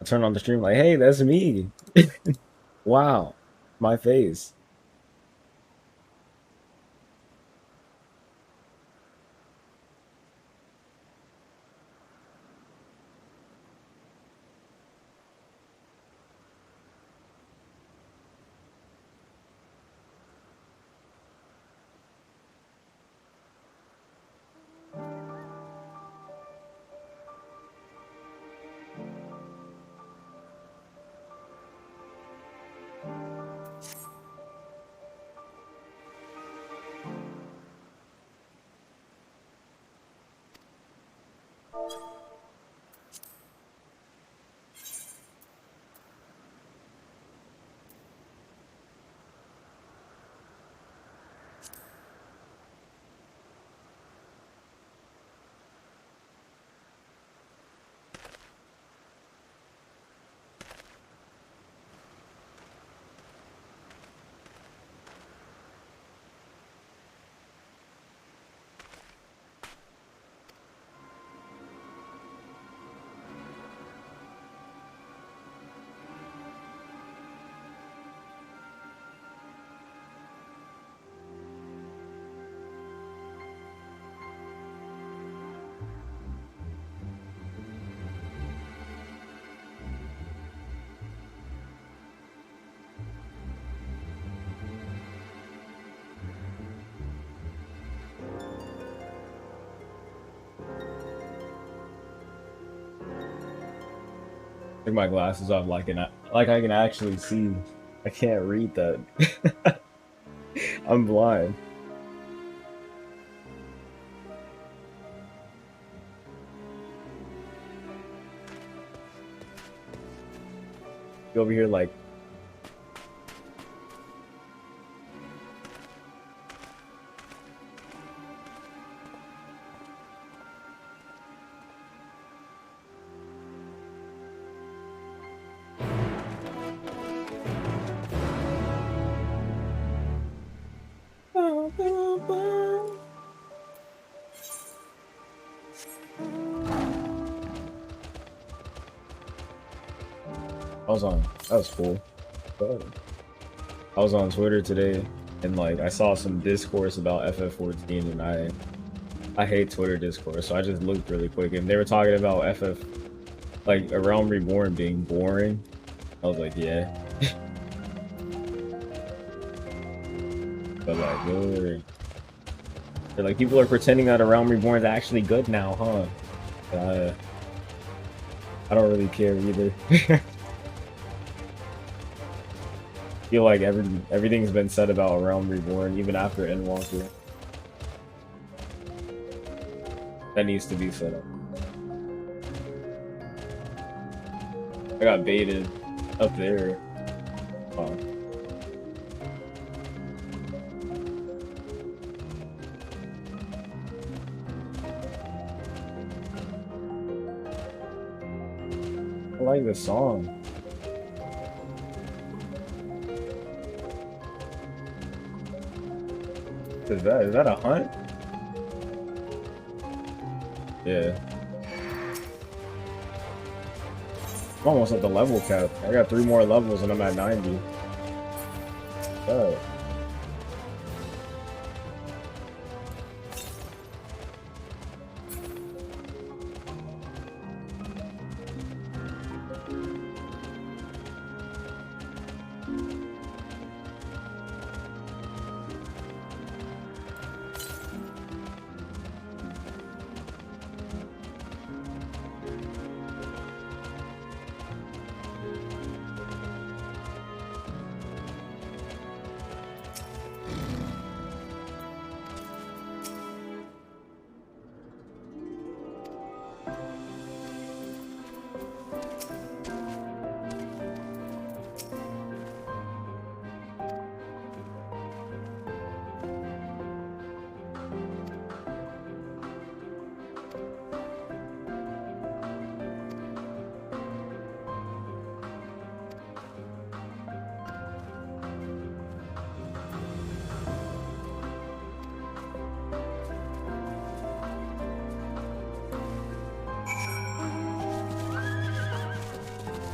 turn on the stream like, hey, that's me. Wow, my face. Take my glasses off like I can actually see. I can't read that. I'm blind. You over here like that was cool. But I was on Twitter today and like I saw some discourse about FF14 and I hate Twitter discourse, so I just looked really quick and they were talking about FF like A Realm Reborn being boring. I was like, yeah. But like they're like people are pretending that A Realm Reborn is actually good now, huh? I don't really care either. Feel like everything's been said about Realm Reborn, even after Endwalker. That needs to be set up. I got baited up there. Oh. I like this song. Is that a hunt? Yeah. I'm almost at the level cap. I got 3 more levels and I'm at 90. Oh.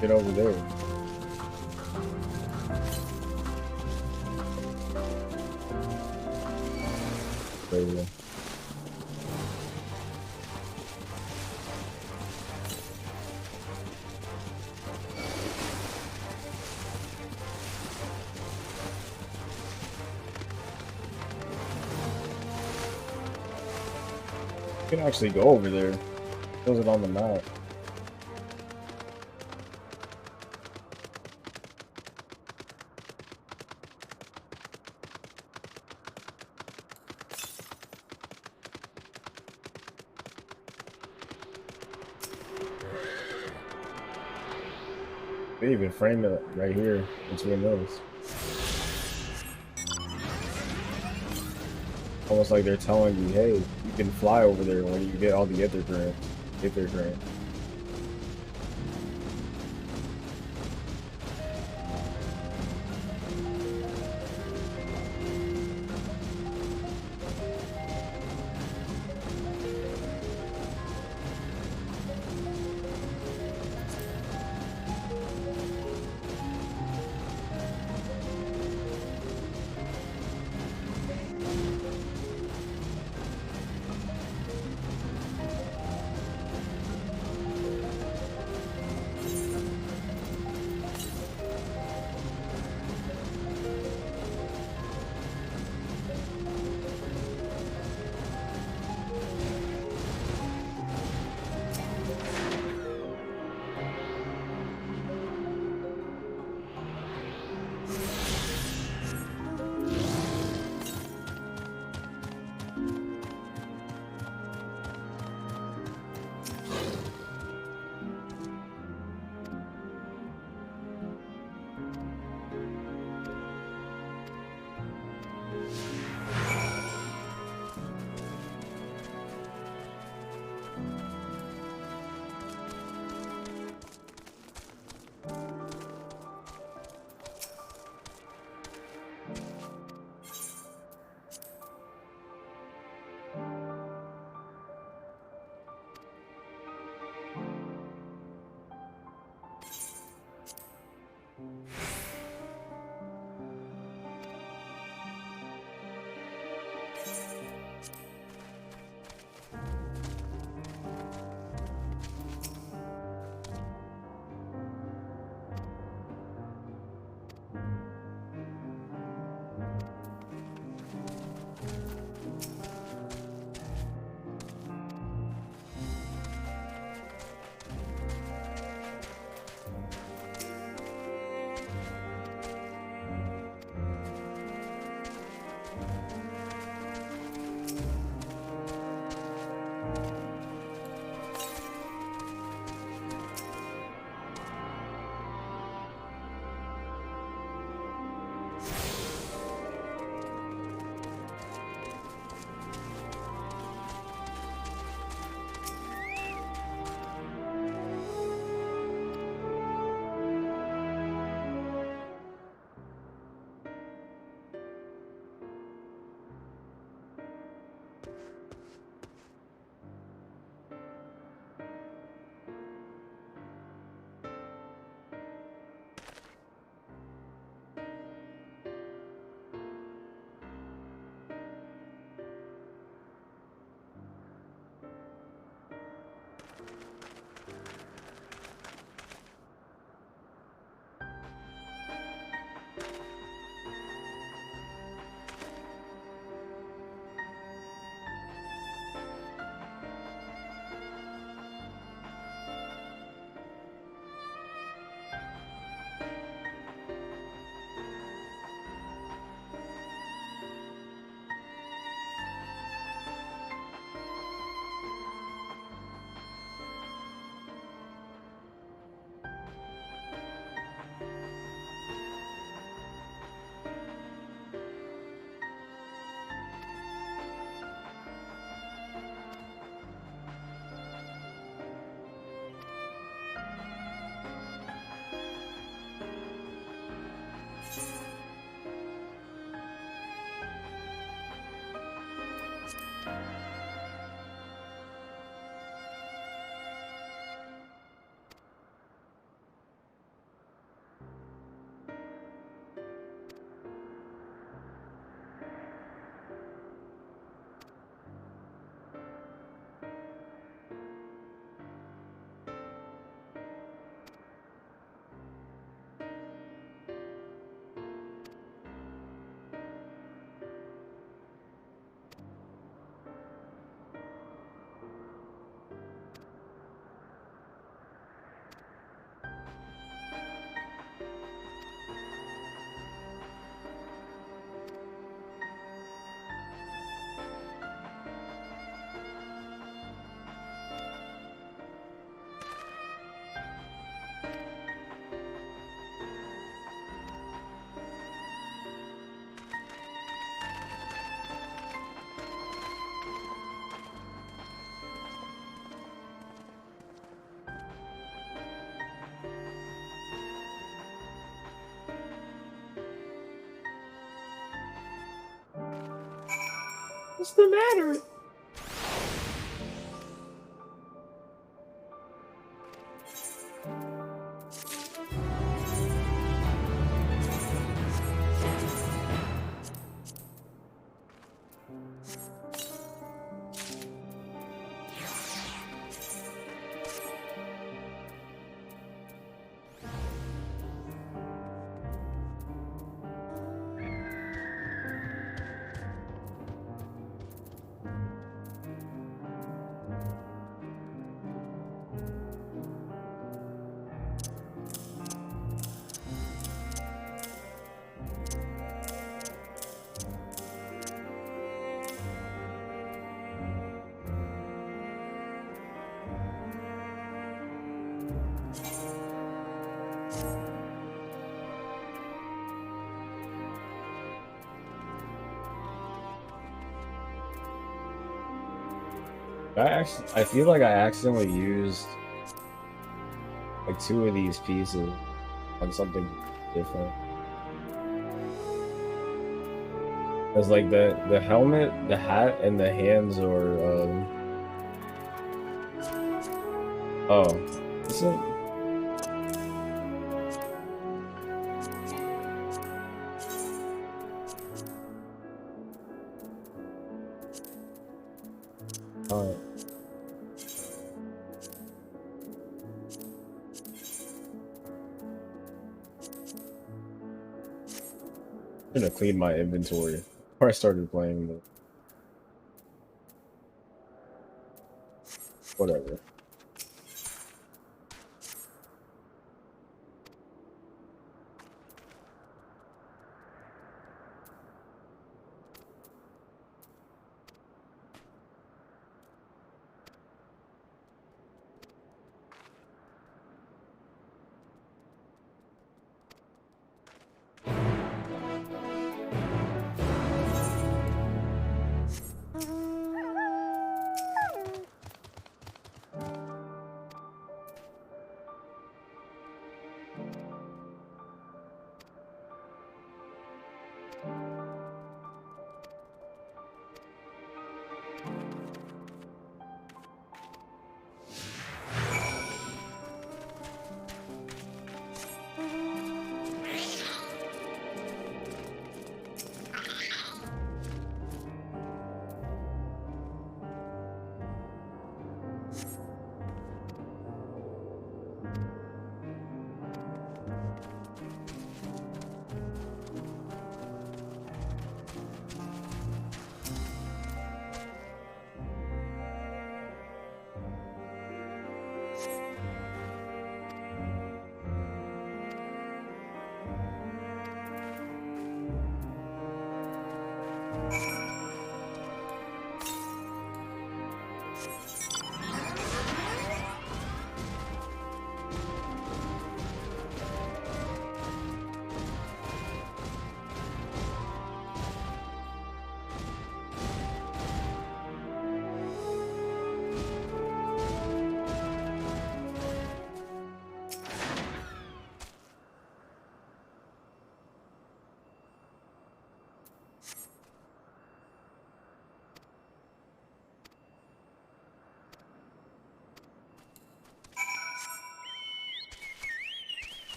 Get over there. There you go. You can actually go over there. Shows it on the map. They even frame it right here between those. Almost like they're telling you, hey, you can fly over there when you get all the ether grants. Ether grant. What's the matter? I feel like I accidentally used like 2 of these pieces on something different. Cause like the helmet, the hat, and the hands are oh, this is alright. I'm gonna clean my inventory before I started playing, but whatever.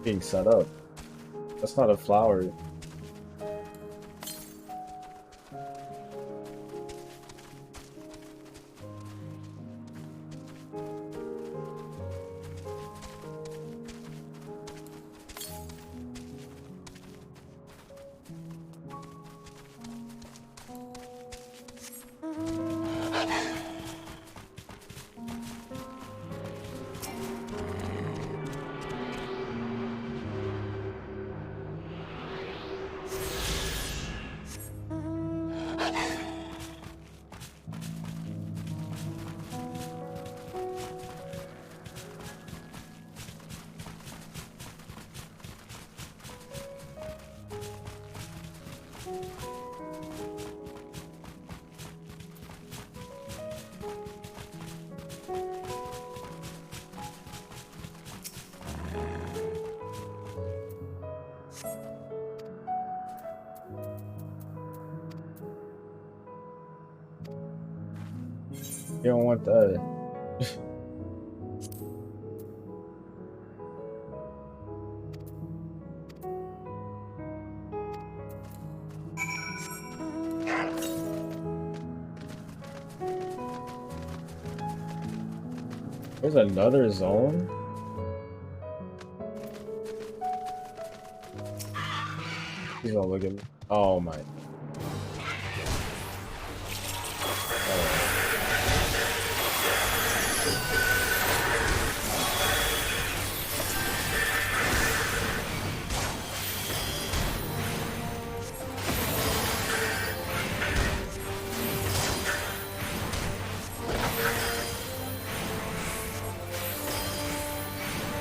Being set up. That's not a flower. You don't want that. There's another zone? He's gonna look at me. Oh my.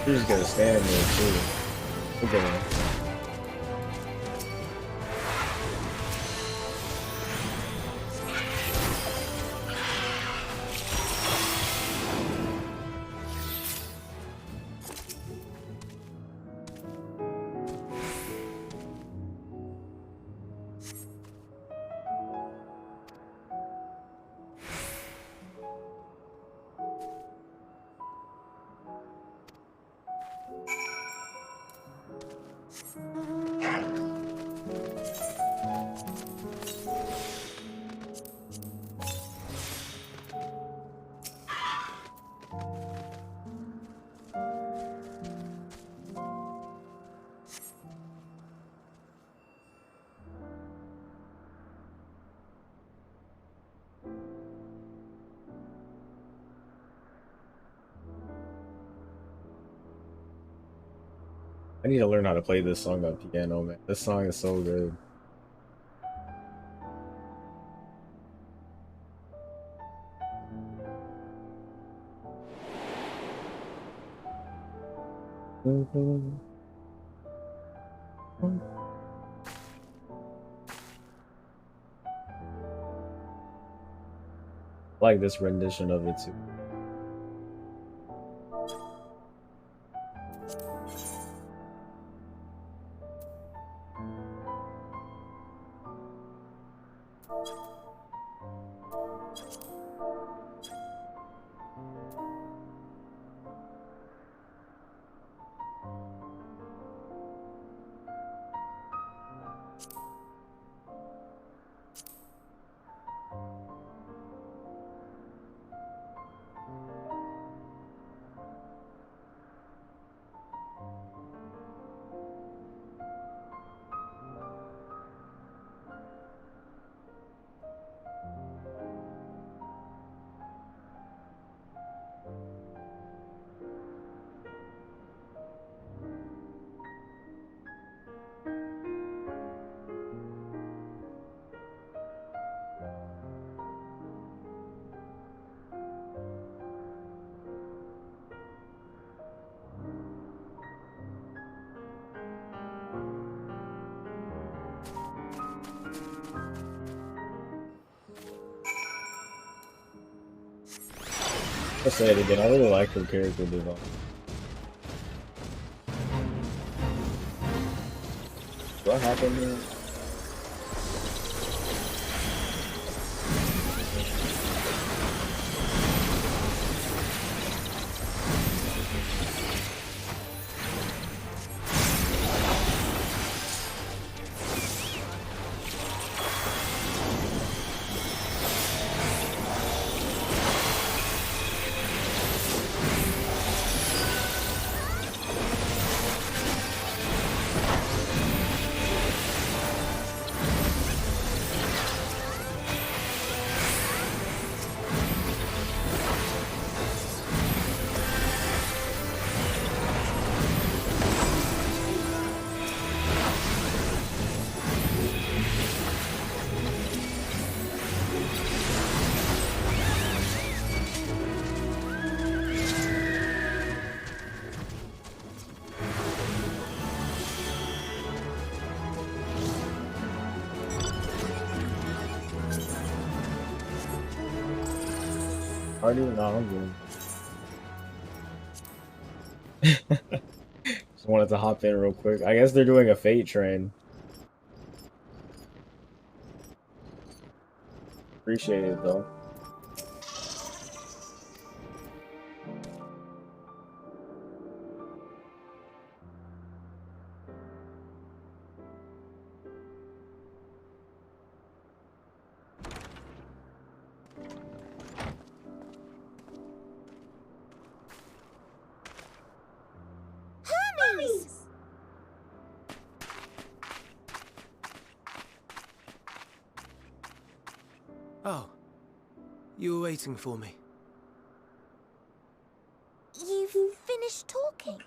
You're just gonna stand there too. Look at him. I need to learn how to play this song on piano, man. This song is so good. I like this rendition of it too. I'll say it again. I really like her character design. What happened here? Already? No, I'm good. Just wanted to hop in real quick. I guess they're doing a fate train. Appreciate it though. Oh, you were waiting for me. You've finished talking?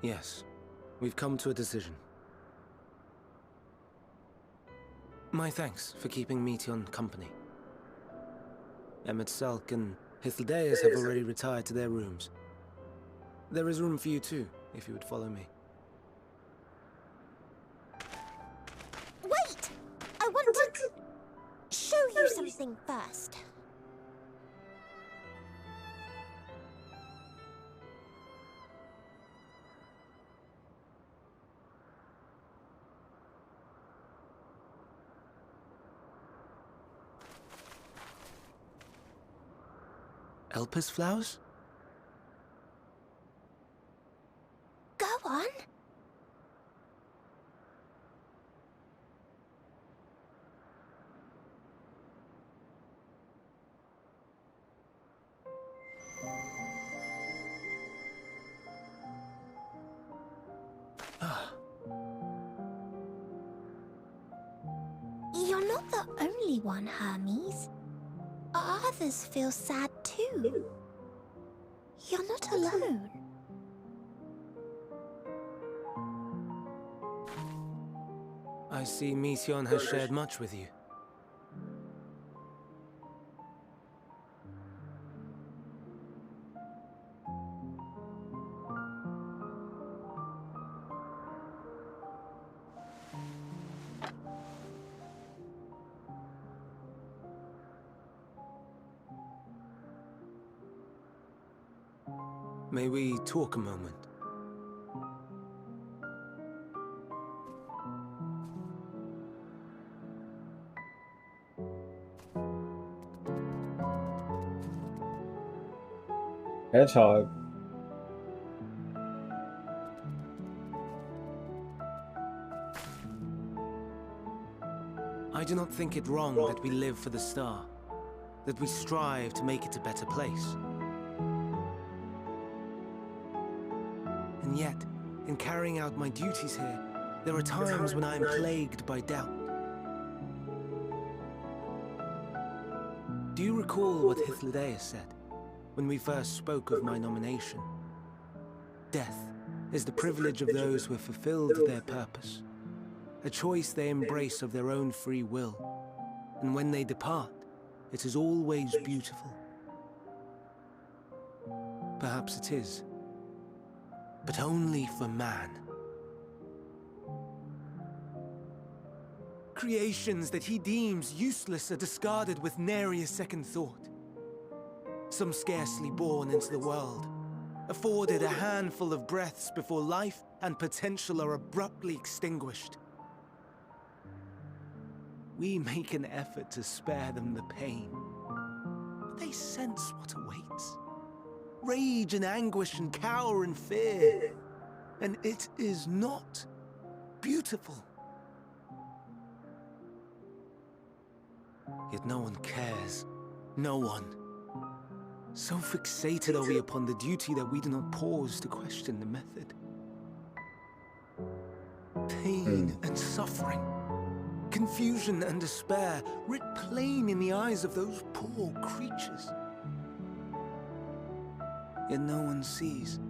Yes, we've come to a decision. My thanks for keeping Meteon company. Emmett Selk and Hythlodaeus have already retired to their rooms. There is room for you too, if you would follow me. Wait! I want to show you something first. Elpis flowers? Go on. You're not the only one, Hermes. Others feel sad too. You're not alone. I see Meteon has shared much with you. May we talk a moment? Hedgehog. I do not think it wrong that we live for the star, that we strive to make it a better place. And yet, in carrying out my duties here, there are times when I am plagued by doubt. Do you recall what Hythlodaeus said when we first spoke of my nomination? Death is the privilege of those who have fulfilled their purpose, a choice they embrace of their own free will, and when they depart, it is always beautiful. Perhaps it is, but only for man. Creations that he deems useless are discarded with nary a second thought. Some scarcely born into the world, afforded a handful of breaths before life and potential are abruptly extinguished. We make an effort to spare them the pain, but they sense what awaits. Rage and anguish and cower and fear, and it is not beautiful. Yet no one cares. No one. So fixated are we upon the duty that we do not pause to question the method. Pain and suffering, confusion and despair, writ plain in the eyes of those poor creatures. Yet no one sees.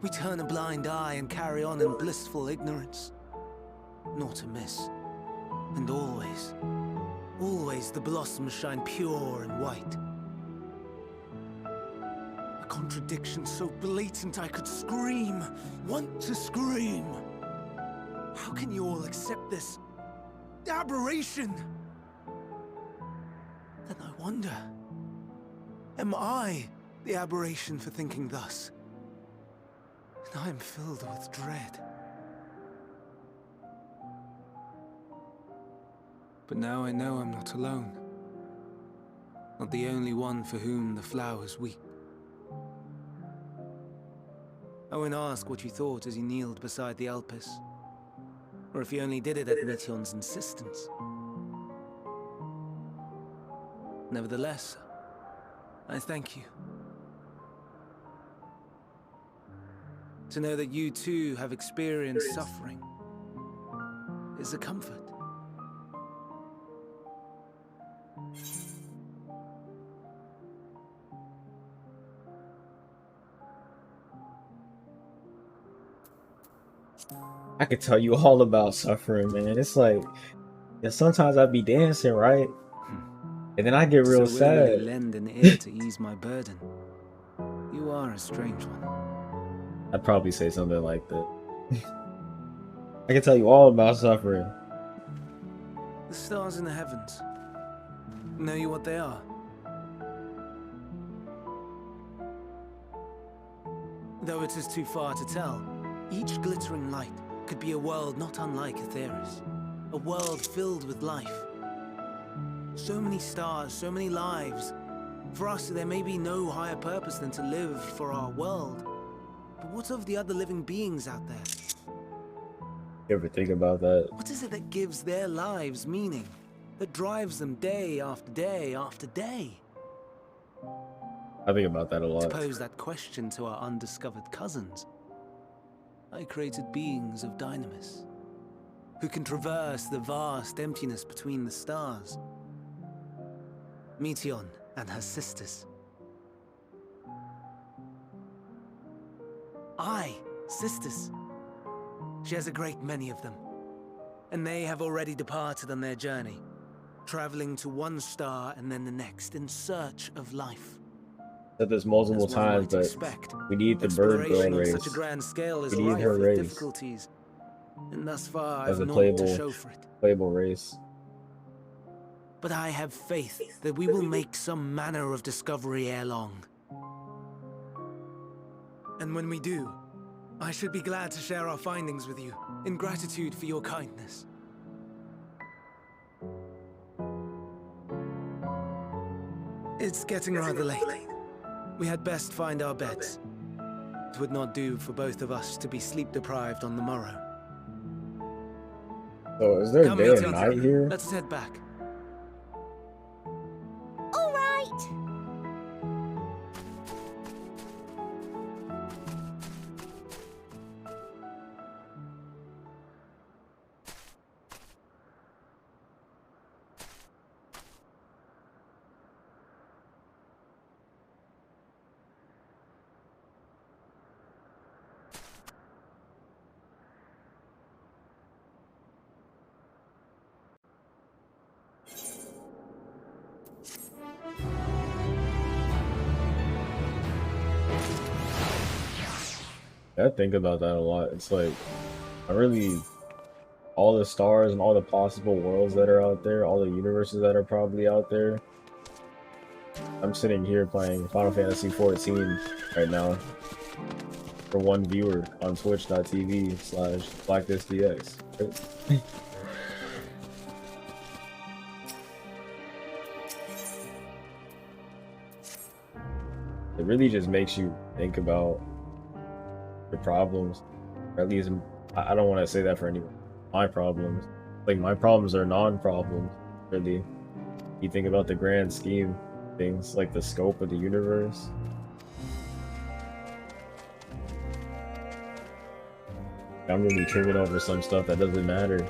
We turn a blind eye and carry on in blissful ignorance. Not amiss. And always, always the blossoms shine pure and white. A contradiction so blatant I could scream, want to scream. How can you all accept this aberration? Then I wonder, am I the aberration for thinking thus? And I am filled with dread. But now I know I'm not alone. Not the only one for whom the flowers weep. I won't ask what you thought as you kneeled beside the Elpis, or if you only did it at Meteon's insistence. Nevertheless, I thank you. To know that you too have experienced suffering is a comfort. I could tell you all about suffering, man. It's like, yeah, sometimes I'd be dancing, right? And then I get real So willingly sad. lend an ear to ease my burden. You are a strange one. I'd probably say something like that. I can tell you all about suffering. The stars in the heavens. Know you what they are? Though it is too far to tell, each glittering light could be a world not unlike Aetheris. A world filled with life. So many stars, so many lives. For us, there may be no higher purpose than to live for our world. But what of the other living beings out there? You ever think about that? What is it that gives their lives meaning? That drives them day after day after day? I think about that a lot. To pose that question to our undiscovered cousins, I created beings of Dynamis, who can traverse the vast emptiness between the stars. Meteon and her sisters. Aye, sisters. She has a great many of them, and they have already departed on their journey, traveling to one star and then the next in search of life. Said this multiple As one times, might but expect, we need the bird girl exploration on race. such a grand scale is We need rife her with race difficulties, and thus far as I've a naught to show for it. playable race. But I have faith that we will make some manner of discovery ere long. And when we do, I should be glad to share our findings with you, in gratitude for your kindness. It's getting rather late. We had best find our beds. It would not do for both of us to be sleep-deprived on the morrow. So is there Come, day and Meteon. night here? Let's head back. All right. I think about that a lot. It's like, I really, all the stars and all the possible worlds that are out there, all the universes that are probably out there. I'm sitting here playing Final Fantasy XIV right now for one viewer on twitch.tv/BlackThisDX. It really just makes you think about the problems, or at least I don't want to say that for anyone. My problems, like my problems are non-problems. Really, you think about the grand scheme, things like the scope of the universe. I'm really tripping over some stuff that doesn't matter.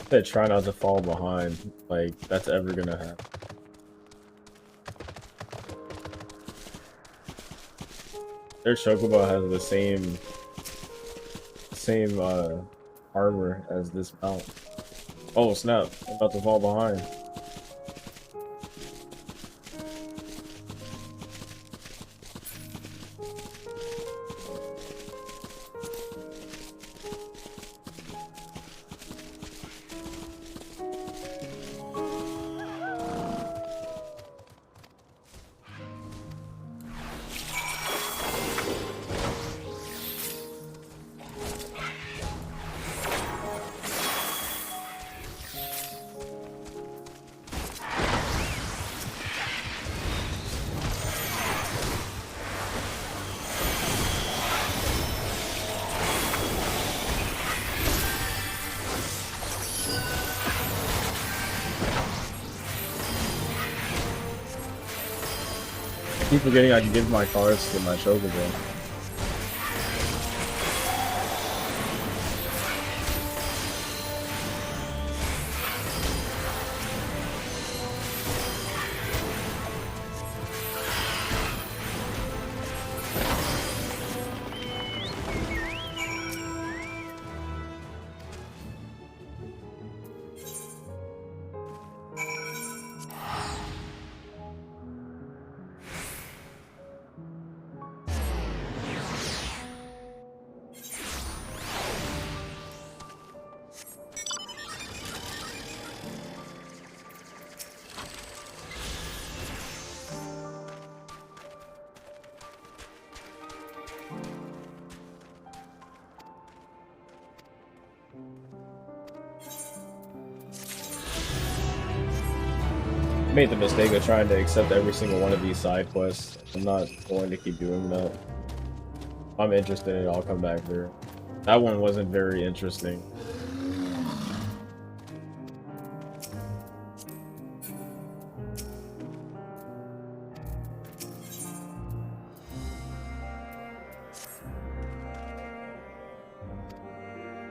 Said try not to fall behind, like that's ever gonna happen. Their chocobo has the same armor as this mount. Oh snap, I'm about to fall behind. keep forgetting I can give my cards to my Chocobo. Made the mistake of trying to accept every single one of these side quests. I'm not going to keep doing that. If I'm interested in it, I'll come back here. That one wasn't very interesting.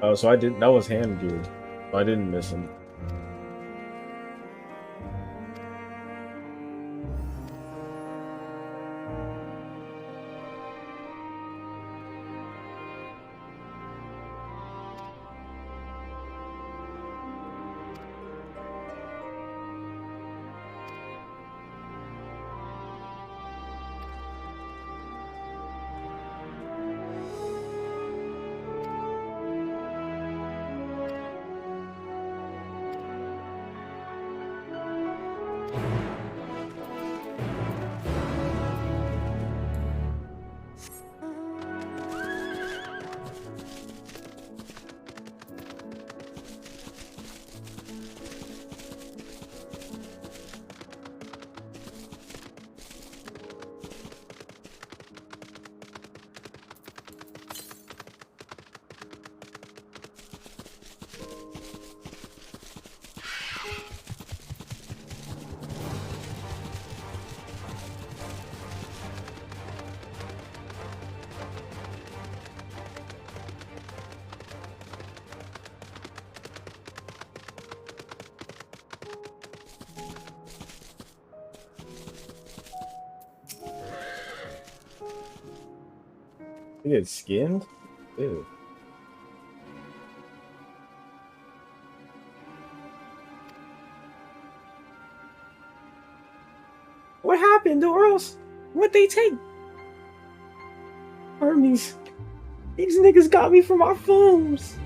Oh, so I didn't. That was hand geared. So I didn't miss him. He gets skinned? Ew. What happened, or else? What'd they take? Hermes. These niggas got me from our phones.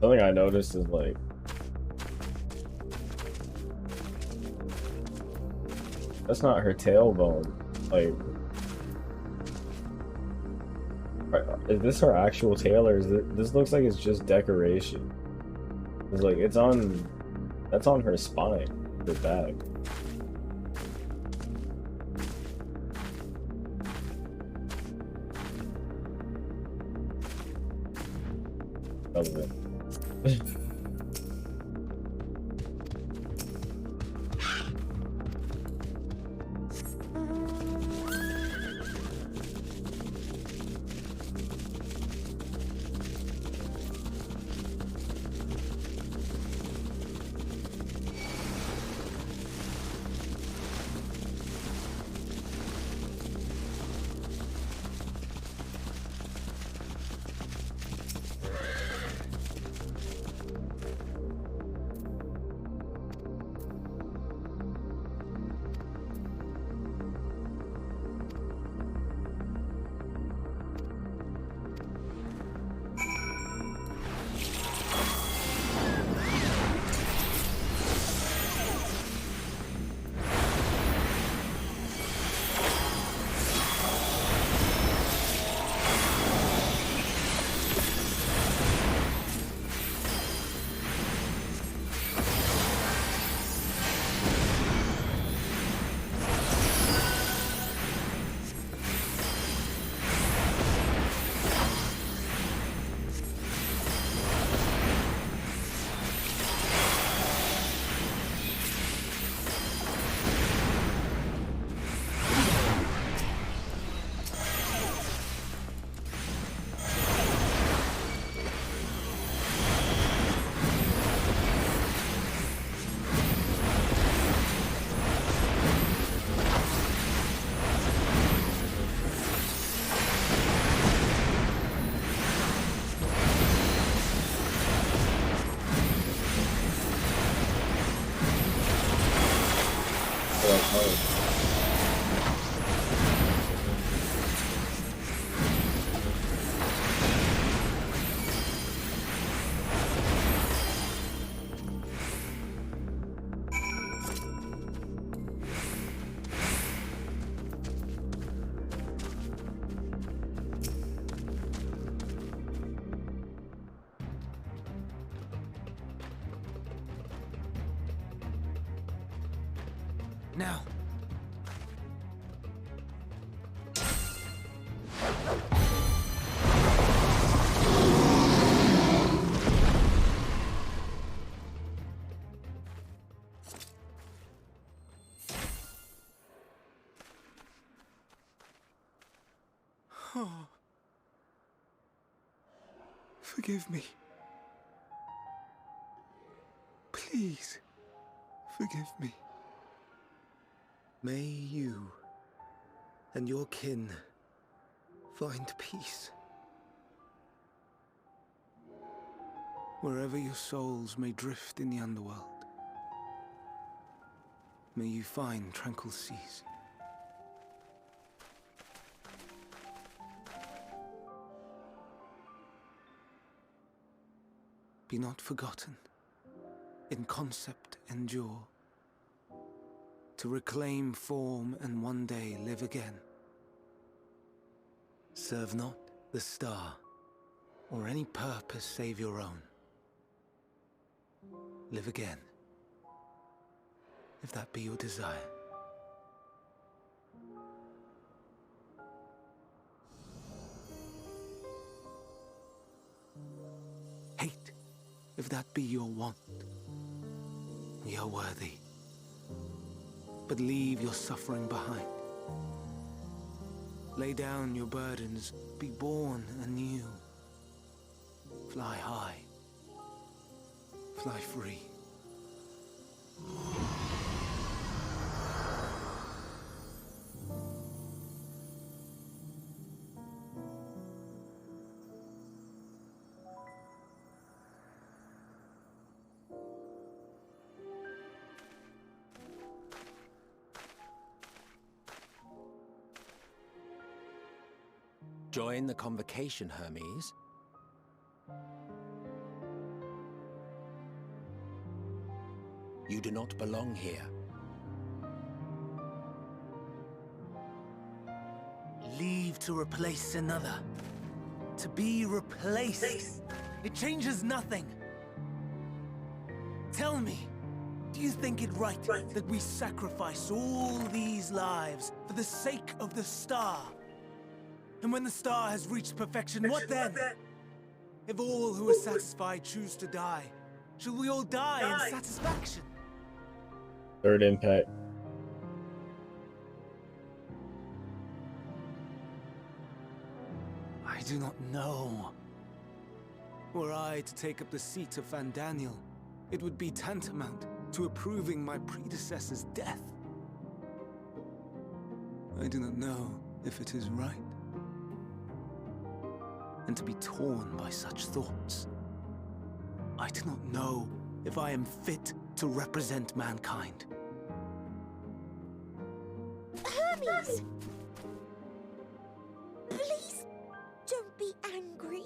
Something I noticed is like that's not her tailbone. Like, is this her actual tail, or is it? This looks like it's just decoration. It's like it's on. That's on her spine, her back. That was it. that card. Now. Oh. Forgive me. Please, forgive me. May you and your kin find peace. Wherever your souls may drift in the underworld, may you find tranquil seas. Be not forgotten, in concept endure, to reclaim form and one day live again. Serve not the star, or any purpose save your own. Live again, if that be your desire. Hate, if that be your want. We are worthy. But leave your suffering behind. Lay down your burdens, be born anew. Fly high, fly free. Join the convocation, Hermes. You do not belong here. Leave to replace another. To be replaced. It changes nothing. Tell me, do you think it right that we sacrifice all these lives for the sake of the star? And when the star has reached perfection, what then? If all who are satisfied choose to die, shall we all die in satisfaction? Third impact. I do not know. Were I to take up the seat of Van Daniel, it would be tantamount to approving my predecessor's death. I do not know if it is right. And to be torn by such thoughts, I do not know if I am fit to represent mankind. Hermes! Please don't be angry.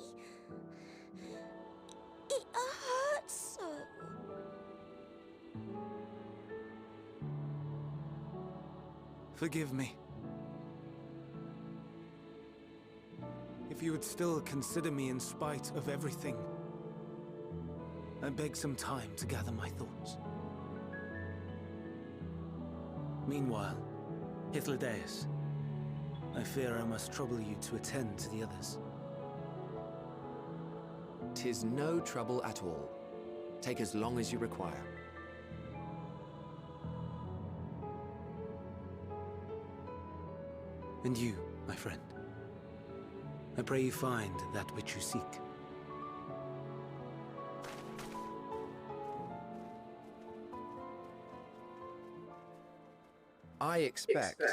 It hurts so. Forgive me. If you would still consider me in spite of everything, I beg some time to gather my thoughts. Meanwhile, Hythlodaeus, I fear I must trouble you to attend to the others. 'Tis no trouble at all. Take as long as you require. And you, my friend, I pray you find that which you seek. I expect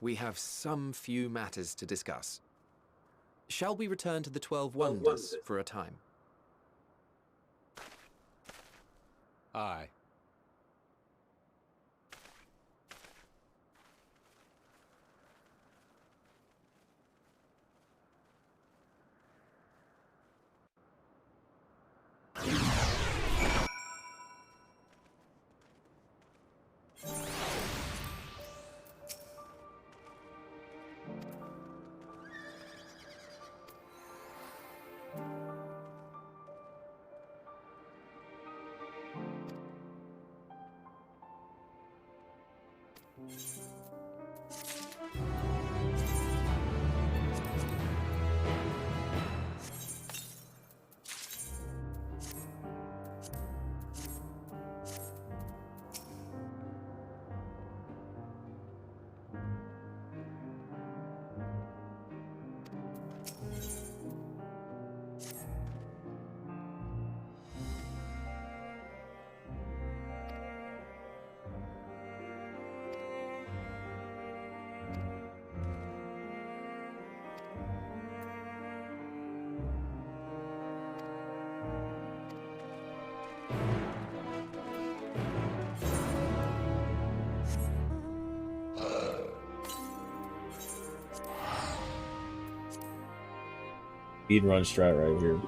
we have some few matters to discuss. Shall we return to the 12 Wonders for a time? Aye. Speed run strat right here.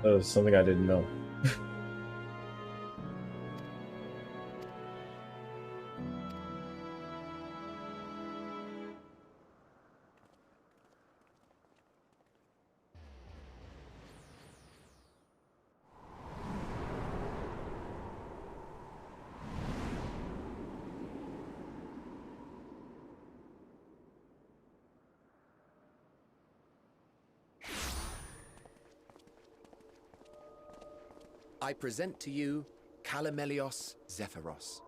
That was something I didn't know. I present to you Calamelios Zephyros.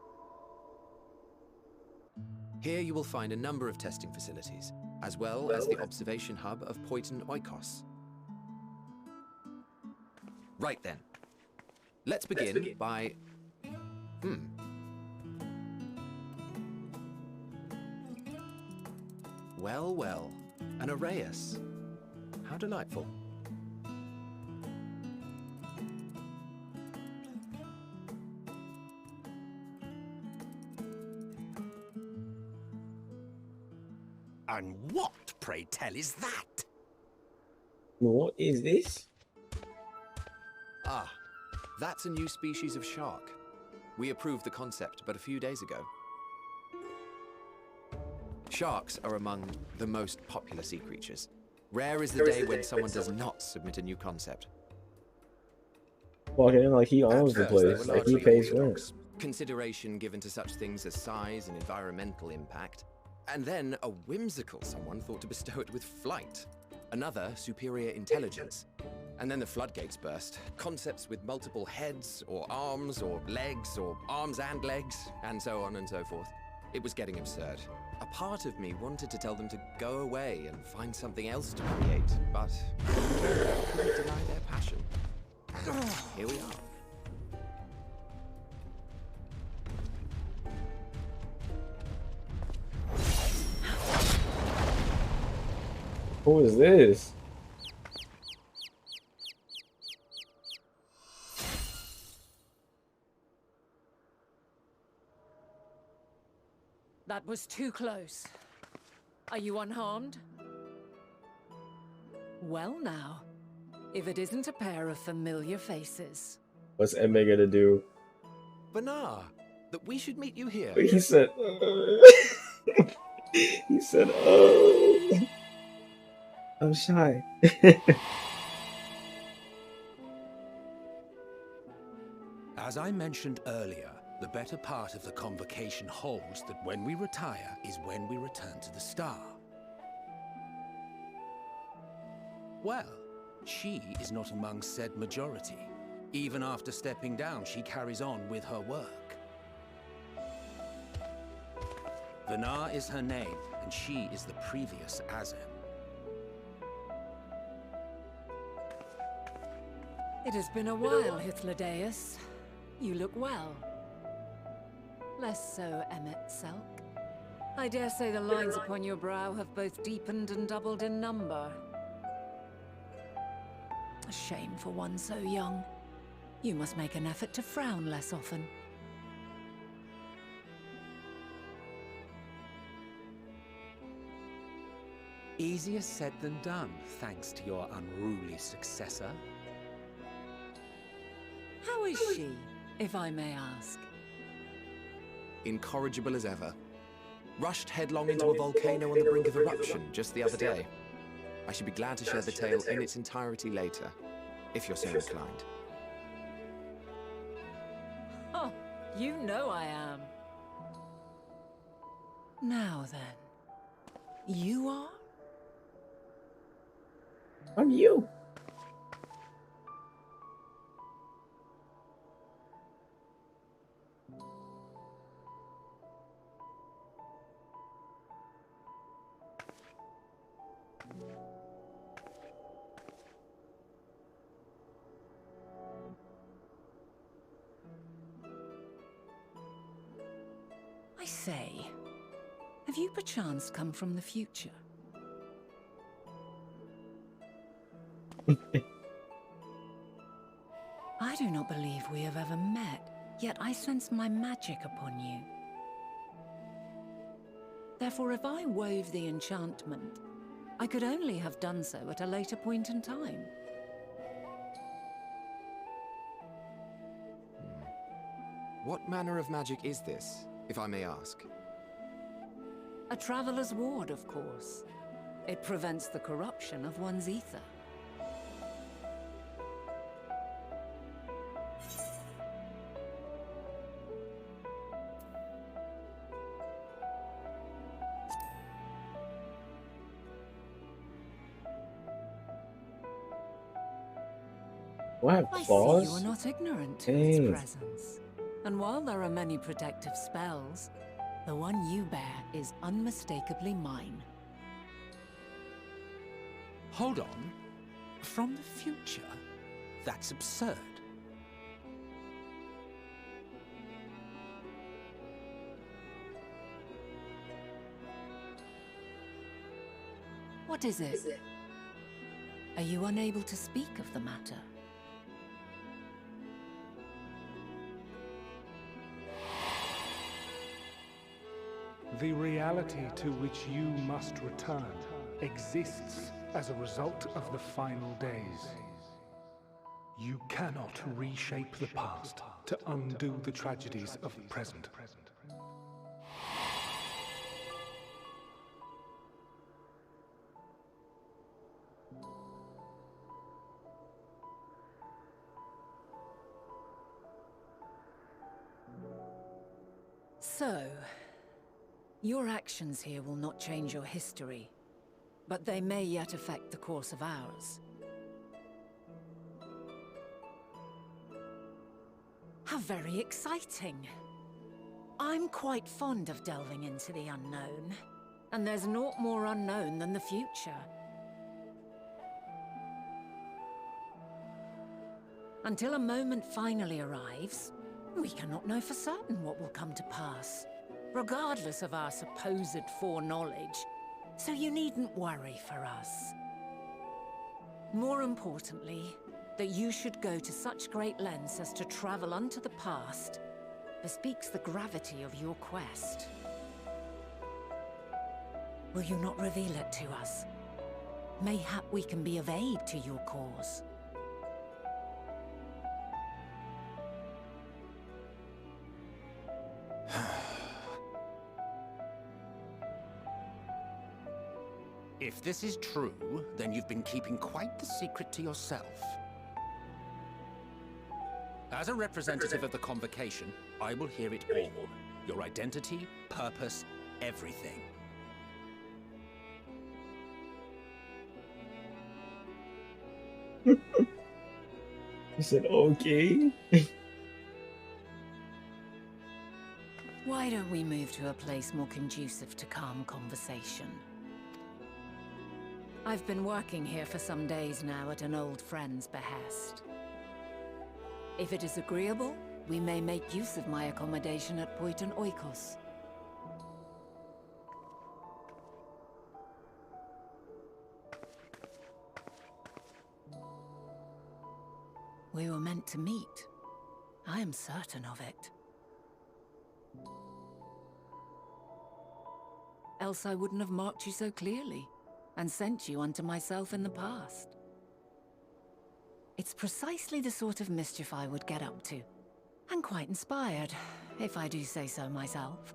Here you will find a number of testing facilities, as well as the observation hub of Poiton Oikos. Right then. Let's begin by... Well, well. An Arrhaeus. How delightful. And what, pray tell, is that? What is this? Ah, that's a new species of shark. We approved the concept but a few days ago. Sharks are among the most popular sea creatures. Rare is the day when someone does not submit a new concept. Walking in like he owns the At first, they place, were like he largely pays rent. orthodox, consideration given to such things as size and environmental impact. And then a whimsical someone thought to bestow it with flight. Another, superior intelligence. And then the floodgates burst. Concepts with multiple heads, or arms and legs, and so on and so forth. It was getting absurd. A part of me wanted to tell them to go away and find something else to create, but couldn't deny their passion. And here we are. Who is this? That was too close. Are you unharmed? Well now, if it isn't a pair of familiar faces. What's Emma gonna do? Vanar, that we should meet you here. He said, he said, oh, I'm shy. As I mentioned earlier, the better part of the convocation holds that when we retire is when we return to the star. Well, she is not among said majority. Even after stepping down, she carries on with her work. Vanar is her name, and she is the previous Azem. It has been a while, Hythlodaeus. You look well. Less so, Emmet Selk. I dare say the lines upon your brow have both deepened and doubled in number. A shame for one so young. You must make an effort to frown less often. Easier said than done, thanks to your unruly successor. How is she, if I may ask? Incorrigible as ever. Rushed headlong into a volcano on the brink of eruption just the other day. I should be glad to share the tale in its entirety later, if you're so inclined. Oh, you know I am. Now then, you are? I'm you. I say, have you perchance come from the future? I do not believe we have ever met, yet I sense my magic upon you. Therefore, if I wove the enchantment, I could only have done so at a later point in time. What manner of magic is this, if I may ask? A traveler's ward, of course. It prevents the corruption of one's ether. Do I have I see claws? you are not ignorant to its presence. And while there are many protective spells, the one you bear is unmistakably mine. Hold on. From the future? That's absurd. What is it? Are you unable to speak of the matter? The reality to which you must return exists as a result of the final days. You cannot reshape the past to undo the tragedies of the present. So, your actions here will not change your history, but they may yet affect the course of ours. How very exciting! I'm quite fond of delving into the unknown, and there's naught more unknown than the future. Until a moment finally arrives, we cannot know for certain what will come to pass, regardless of our supposed foreknowledge, so you needn't worry for us. More importantly, that you should go to such great lengths as to travel unto the past bespeaks the gravity of your quest. Will you not reveal it to us? Mayhap we can be of aid to your cause. If this is true, then you've been keeping quite the secret to yourself. As a representative of the Convocation, I will hear it all. Your identity, purpose, everything. He said, okay. Why don't we move to a place more conducive to calm conversation? I've been working here for some days now at an old friend's behest. If it is agreeable, we may make use of my accommodation at Poiton Oikos. We were meant to meet. I am certain of it. Else I wouldn't have marked you so clearly, and sent you unto myself in the past. It's precisely the sort of mischief I would get up to, and quite inspired, if I do say so myself.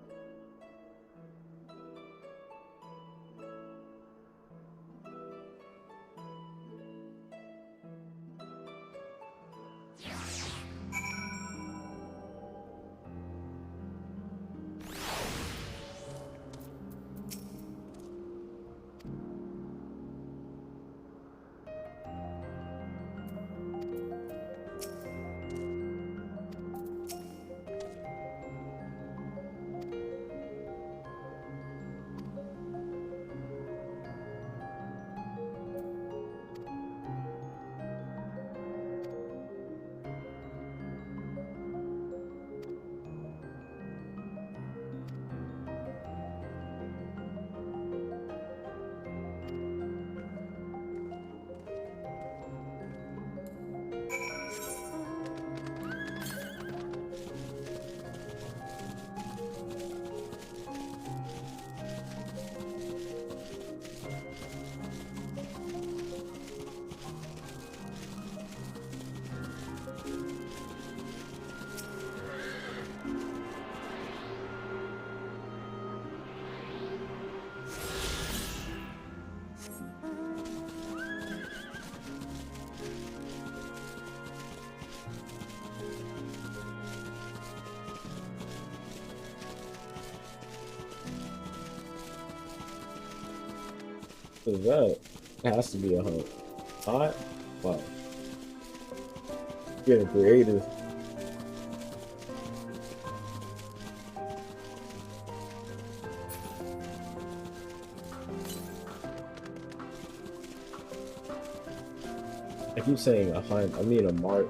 So that has to be a hunt. Hot? Wow. Getting creative. I keep saying a hunt, I mean a mark.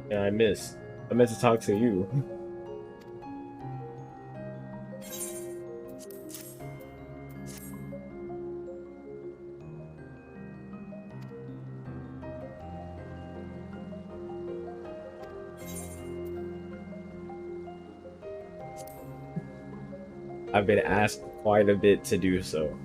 Yeah, I missed. I meant to talk to you. I've been asked quite a bit to do so.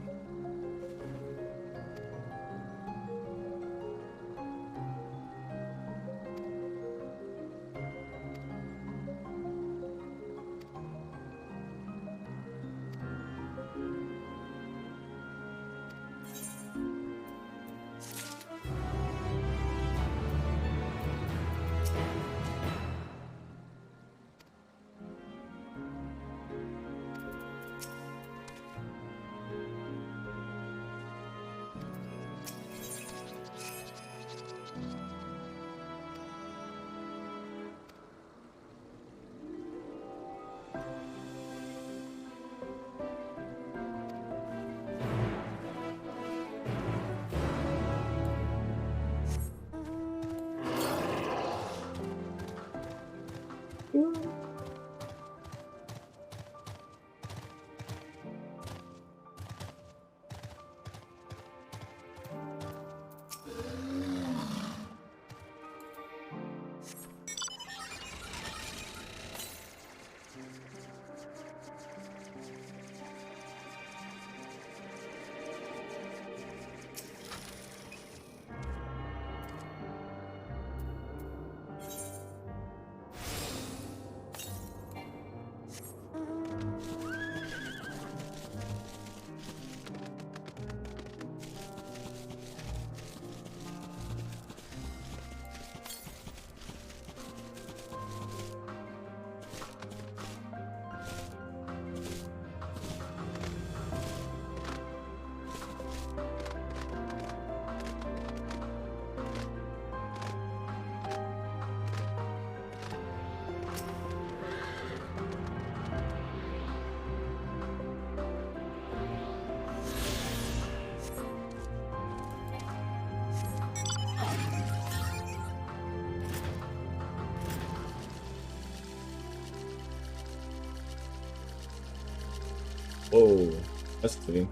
Whoa, that's clean.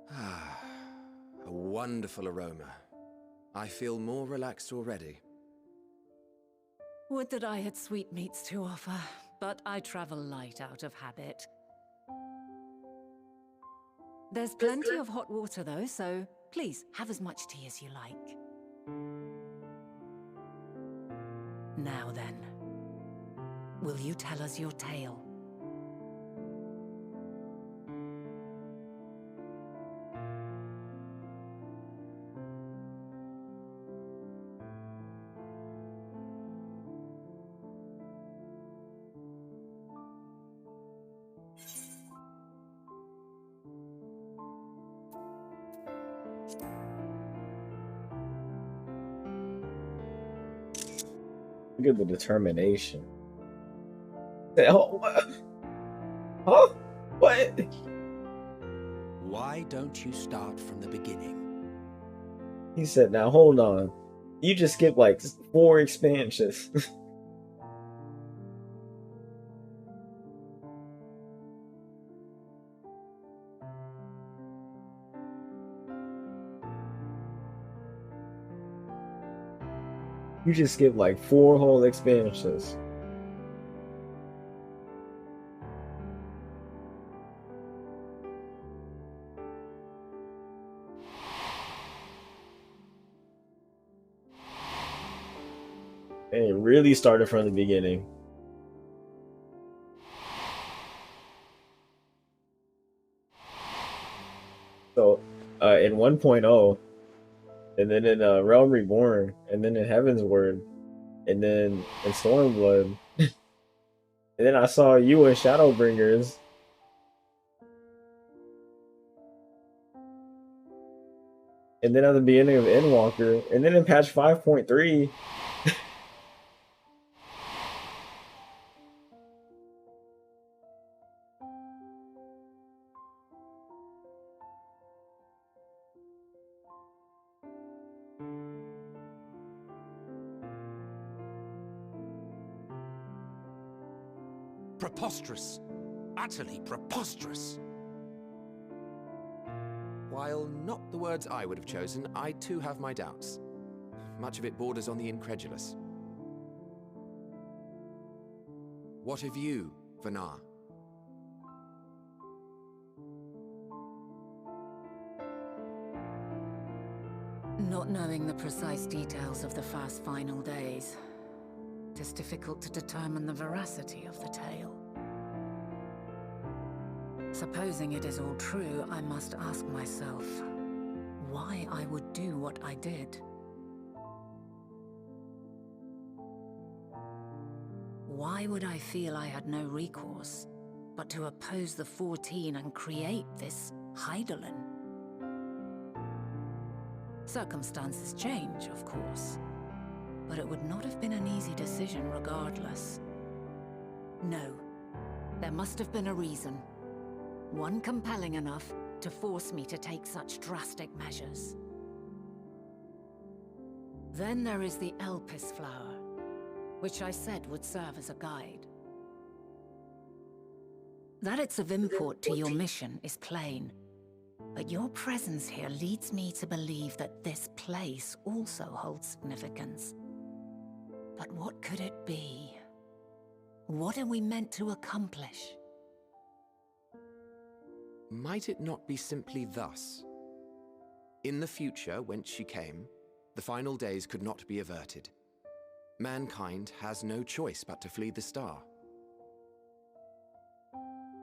Ah, a wonderful aroma. I feel more relaxed already. Would that I had sweetmeats to offer, but I travel light out of habit. There's plenty of hot water though, so please have as much tea as you like. Now then, will you tell us your tale? Look at the determination. Oh, what? Huh? What? Why don't you start from the beginning? He said, now hold on. You just skipped like 4 expansions. You just skipped like 4 whole expansions. And it really started from the beginning. So, in 1.0, and then in Realm Reborn, and then in Heaven's Word, and then in Stormblood, and then I saw you in Shadowbringers, and then at the beginning of Endwalker, and then in patch 5.3. Preposterous. Utterly preposterous. While not the words I would have chosen, I too have my doubts. Much of it borders on the incredulous. What of you, Vanar? Not knowing the precise details of the first final days, it is difficult to determine the veracity of the tale. Supposing it is all true, I must ask myself why I would do what I did. Why would I feel I had no recourse but to oppose the 14 and create this Hydaelyn? Circumstances change, of course, but it would not have been an easy decision regardless. No, there must have been a reason. One compelling enough to force me to take such drastic measures. Then there is the Elpis flower, which I said would serve as a guide. That it's of import to your mission is plain, but your presence here leads me to believe that this place also holds significance. But what could it be? What are we meant to accomplish? Might it not be simply thus? In the future, whence she came, the final days could not be averted. Mankind has no choice but to flee the star.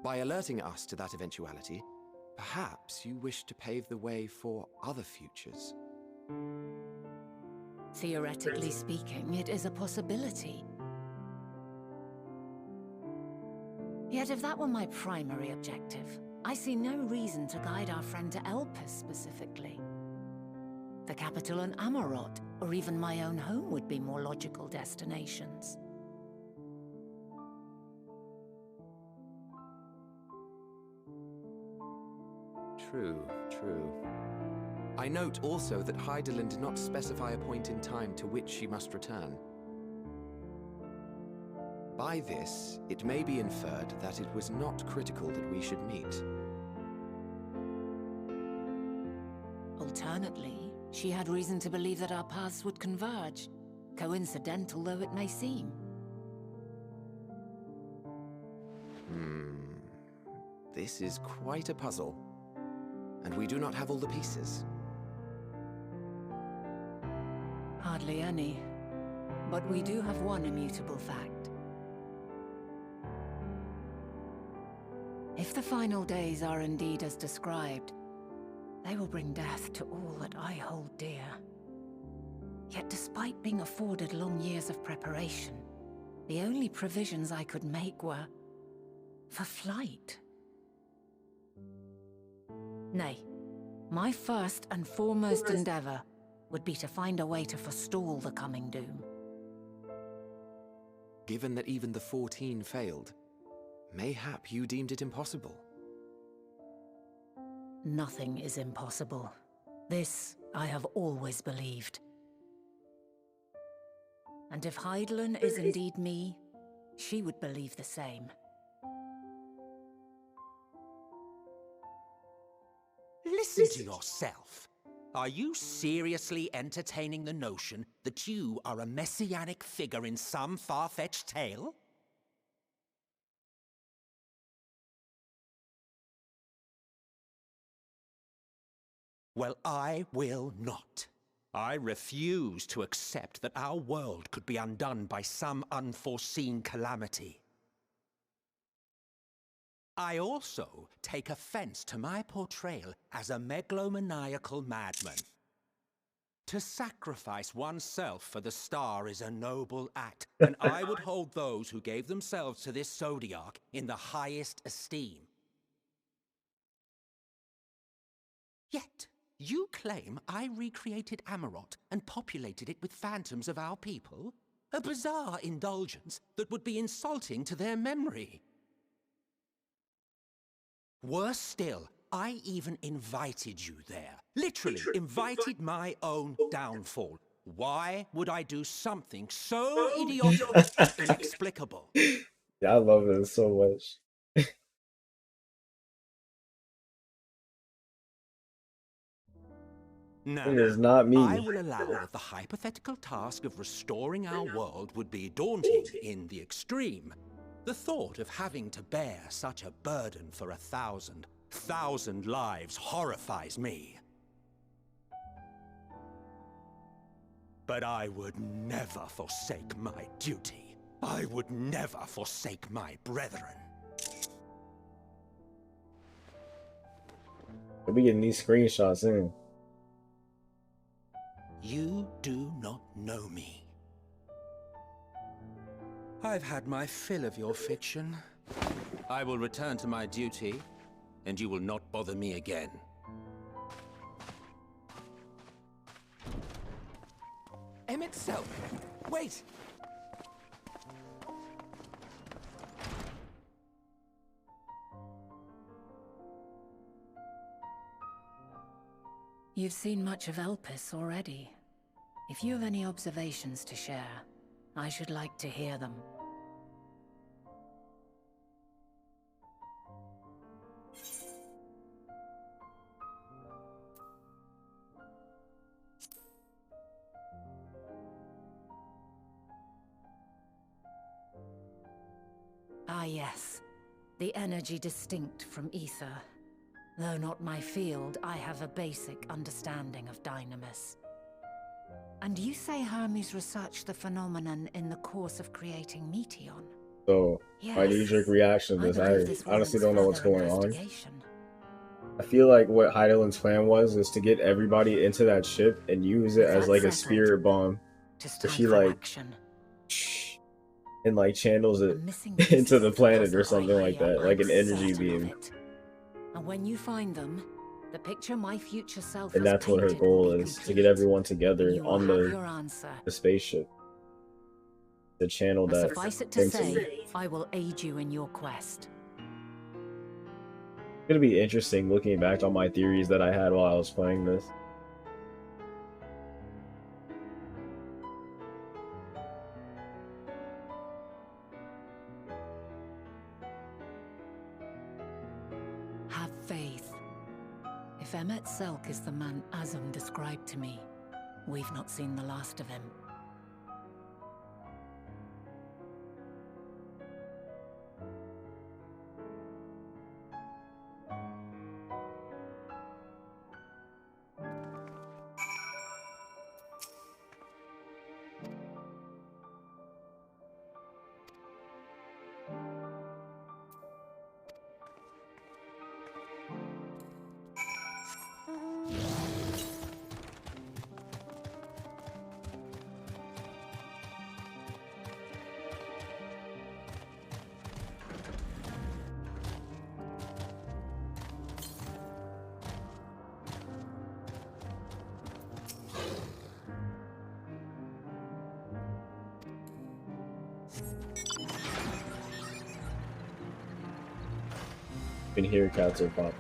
By alerting us to that eventuality, perhaps you wish to pave the way for other futures. Theoretically speaking, it is a possibility. Yet if that were my primary objective, I see no reason to guide our friend to Elpis specifically. The capital in Amarot, or even my own home would be more logical destinations. True, true. I note also that Hydaelyn did not specify a point in time to which she must return. By this, it may be inferred that it was not critical that we should meet. Alternately, she had reason to believe that our paths would converge, coincidental though it may seem. This is quite a puzzle, and we do not have all the pieces. Hardly any, but we do have one immutable fact. If the final days are indeed as described, they will bring death to all that I hold dear. Yet despite being afforded long years of preparation, the only provisions I could make were for flight. Nay, my first and foremost endeavor would be to find a way to forestall the coming doom. Given that even the 14 failed, mayhap you deemed it impossible. Nothing is impossible. This I have always believed. And if Hydaelyn is indeed me, she would believe the same. Listen to yourself. Are you seriously entertaining the notion that you are a messianic figure in some far-fetched tale? Well, I will not. I refuse to accept that our world could be undone by some unforeseen calamity. I also take offense to my portrayal as a megalomaniacal madman. To sacrifice oneself for the star is a noble act, and I would hold those who gave themselves to this zodiac in the highest esteem. Yet, you claim I recreated Amarot and populated it with phantoms of our people? A bizarre indulgence that would be insulting to their memory. Worse still, I even invited you there. Literally invited my own downfall. Why would I do something so idiotic and inexplicable? Yeah, I love this so much. No, It is not me. I will allow that the hypothetical task of restoring our world would be daunting in the extreme. The thought of having to bear such a burden for 1,000 lives horrifies me. But I would never forsake my duty. I would never forsake my brethren. We'll be getting these screenshots in. You do not know me. I've had my fill of your fiction. I will return to my duty, and you will not bother me again. Emmett Selk! Wait! You've seen much of Elpis already. If you have any observations to share, I should like to hear them. Ah yes, the energy distinct from ether. Though not my field, I have a basic understanding of Dynamis. And you say Hermes researched the phenomenon in the course of creating Meteon? So, Yes. my knee-jerk reaction to I this, believe this I honestly warrants don't know what's further going on. investigation. I feel like what Heidelin's plan was is to get everybody into that ship and use it as With like that a settled, spirit bomb. Just So time she for like action. and like channels it A missing piece into of the planet or puzzle something like here, that, like I'm an energy certain of beam. it. And when you find them, the picture my future self And has that's what her painted goal will be is, to complete. get everyone And together you will on have your answer. the spaceship to channel Now, that suffice it to into say, I will aid you in your quest. It's gonna be interesting looking back on my theories that I had while I was playing this. Have faith. If Emmett Selk is the man Azum described to me, we've not seen the last of him. You can hear cats are pop.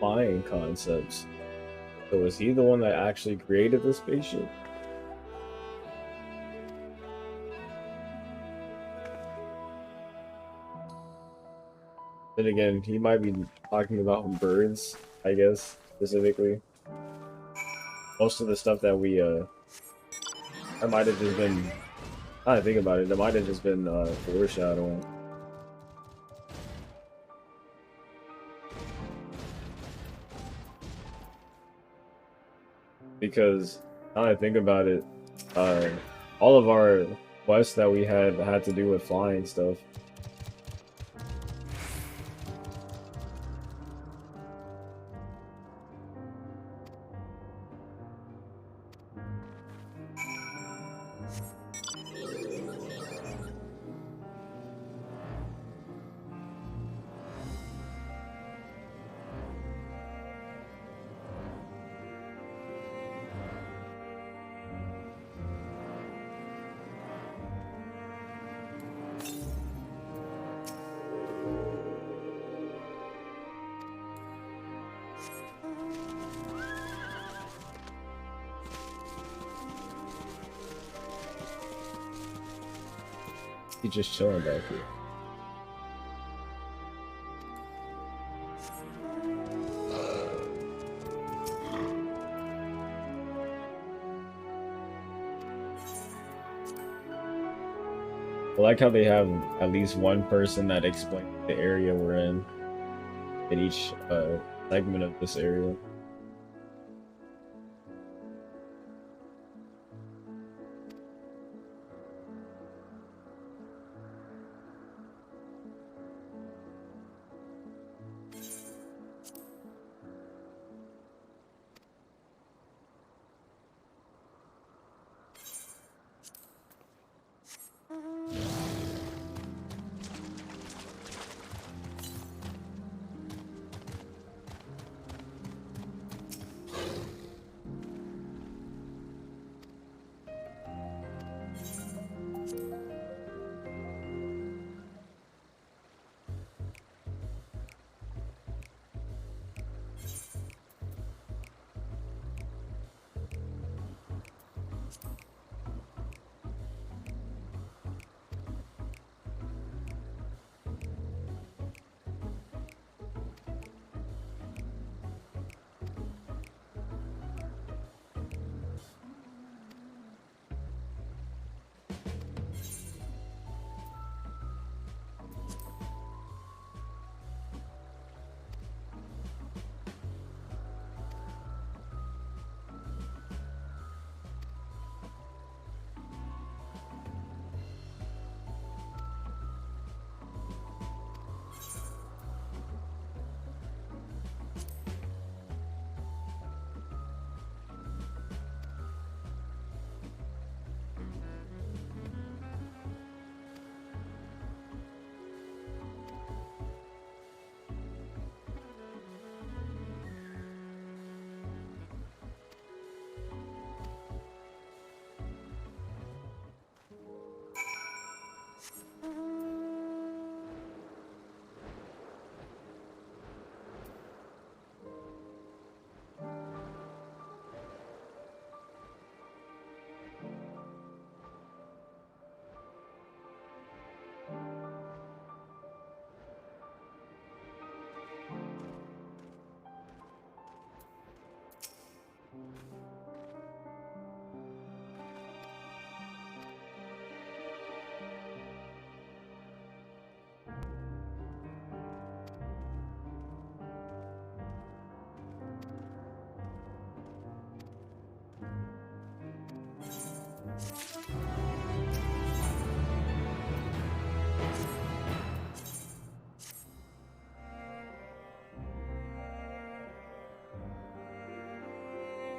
Flying concepts. So was he the one that actually created the spaceship? Then again, he might be talking about birds, I guess, specifically. Most of the stuff that we, that might have just been, I think about it, that might have just been, foreshadowing. Because, now that I think about it, all of our quests that we had to do with flying stuff. He's just chilling back here. I like how they have at least one person that explains the area we're in each segment of this area.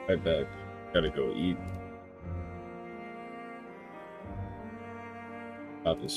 Right back. Gotta go eat. About this